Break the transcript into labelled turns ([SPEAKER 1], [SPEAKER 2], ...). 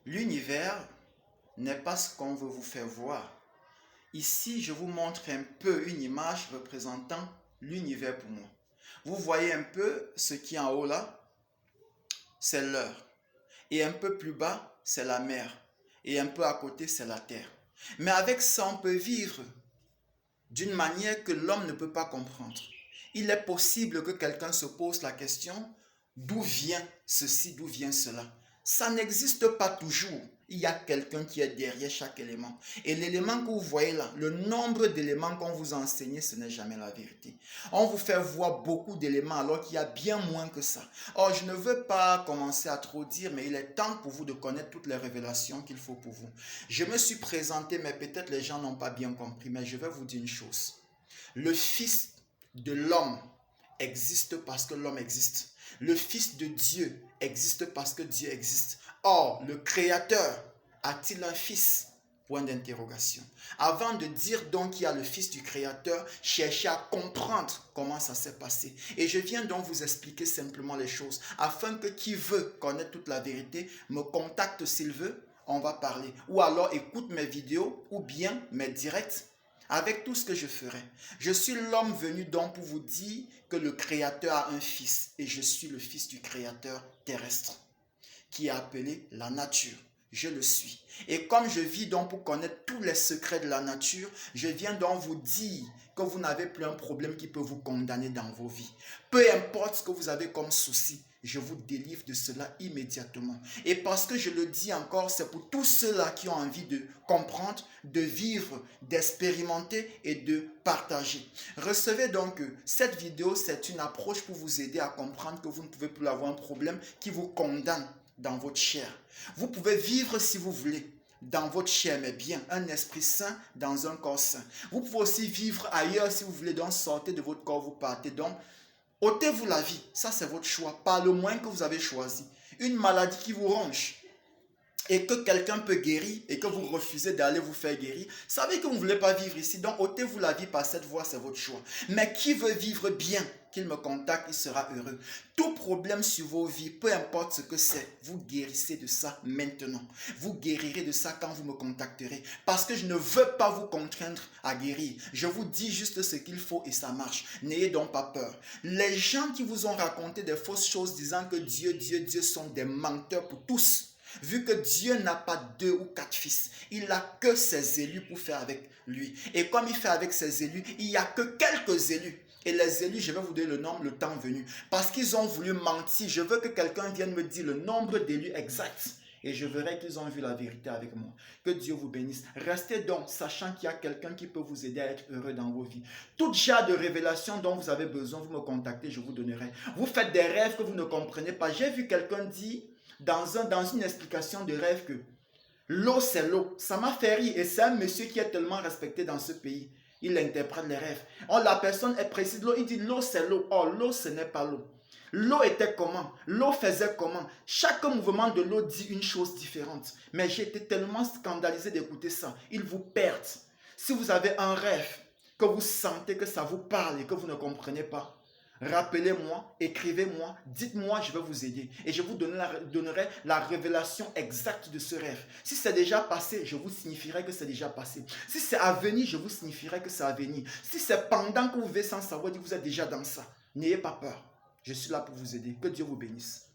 [SPEAKER 1] L'univers n'est pas ce qu'on veut vous faire voir. Ici, je vous montre un peu une image représentant l'univers pour moi. Vous voyez un peu ce qui est en haut là, c'est l'heure. Et un peu plus bas, c'est la mer. Et un peu à côté, c'est la terre. Mais avec ça, on peut vivre d'une manière que l'homme ne peut pas comprendre. Il est possible que quelqu'un se pose la question, d'où vient ceci, d'où vient cela? Ça n'existe pas toujours. Il y a quelqu'un qui est derrière chaque élément. Et l'élément que vous voyez là, le nombre d'éléments qu'on vous a enseigné, ce n'est jamais la vérité. On vous fait voir beaucoup d'éléments alors qu'il y a bien moins que ça. Or, je ne veux pas commencer à trop dire, mais il est temps pour vous de connaître toutes les révélations qu'il faut pour vous. Je me suis présenté, mais peut-être les gens n'ont pas bien compris, mais je vais vous dire une chose. Le Fils de l'homme existe parce que l'homme existe. Le Fils de Dieu existe parce que Dieu existe. Or, le Créateur a-t-il un fils? Point d'interrogation. Avant de dire donc qu'il y a le Fils du Créateur, cherchez à comprendre comment ça s'est passé. Et je viens donc vous expliquer simplement les choses, afin que qui veut connaître toute la vérité me contacte s'il veut, on va parler. Ou alors écoute mes vidéos ou bien mes directs avec tout ce que je ferai. Je suis l'homme venu donc pour vous dire que le Créateur a un fils et je suis le fils du Créateur terrestre qui est appelé la nature. Je le suis. Et comme je vis donc pour connaître tous les secrets de la nature, je viens donc vous dire que vous n'avez plus un problème qui peut vous condamner dans vos vies. Peu importe ce que vous avez comme souci, je vous délivre de cela immédiatement. Et parce que je le dis encore, c'est pour tous ceux-là qui ont envie de comprendre, de vivre, d'expérimenter et de partager. Recevez donc cette vidéo, c'est une approche pour vous aider à comprendre que vous ne pouvez plus avoir un problème qui vous condamne dans votre chair. Vous pouvez vivre si vous voulez dans votre chair, mais bien un esprit sain dans un corps sain. Vous pouvez aussi vivre ailleurs si vous voulez, donc sortez de votre corps, vous partez. Donc, ôtez-vous la vie, ça c'est votre choix, par le moyen que vous avez choisi. Une maladie qui vous ronge et que quelqu'un peut guérir et que vous refusez d'aller vous faire guérir, savez que vous ne voulez pas vivre ici, donc ôtez-vous la vie par cette voie, c'est votre choix. Mais qui veut vivre bien, qu'il me contacte, il sera heureux. Tout problème sur vos vies, peu importe ce que c'est, vous guérissez de ça maintenant. Vous guérirez de ça quand vous me contacterez. Parce que je ne veux pas vous contraindre à guérir. Je vous dis juste ce qu'il faut et ça marche. N'ayez donc pas peur. Les gens qui vous ont raconté des fausses choses disant que Dieu sont des menteurs pour tous. Vu que Dieu n'a pas 2 ou 4 fils, il n'a que ses élus pour faire avec lui. Et comme il fait avec ses élus, il n'y a que quelques élus. Et les élus, je vais vous donner le nombre le temps venu. Parce qu'ils ont voulu mentir. Je veux que quelqu'un vienne me dire le nombre d'élus exact. Et je verrai qu'ils ont vu la vérité avec moi. Que Dieu vous bénisse. Restez donc, sachant qu'il y a quelqu'un qui peut vous aider à être heureux dans vos vies. Tout genre de révélation dont vous avez besoin, vous me contactez, je vous donnerai. Vous faites des rêves que vous ne comprenez pas. J'ai vu quelqu'un dire dans une explication de rêve que l'eau c'est l'eau. Ça m'a fait rire et c'est un monsieur qui est tellement respecté dans ce pays. Il interprète les rêves. Oh, la personne est précise l'eau, il dit l'eau c'est l'eau. Oh, l'eau ce n'est pas l'eau. L'eau était comment? L'eau faisait comment? Chaque mouvement de l'eau dit une chose différente. Mais j'ai été tellement scandalisé d'écouter ça. Il vous perd. Si vous avez un rêve, que vous sentez que ça vous parle et que vous ne comprenez pas, rappelez-moi, écrivez-moi, dites-moi, je vais vous aider. Et je vous donnerai la révélation exacte de ce rêve. Si c'est déjà passé, je vous signifierai que c'est déjà passé. Si c'est à venir, je vous signifierai que c'est à venir. Si c'est pendant que vous vivez sans savoir, vous êtes déjà dans ça. N'ayez pas peur. Je suis là pour vous aider. Que Dieu vous bénisse.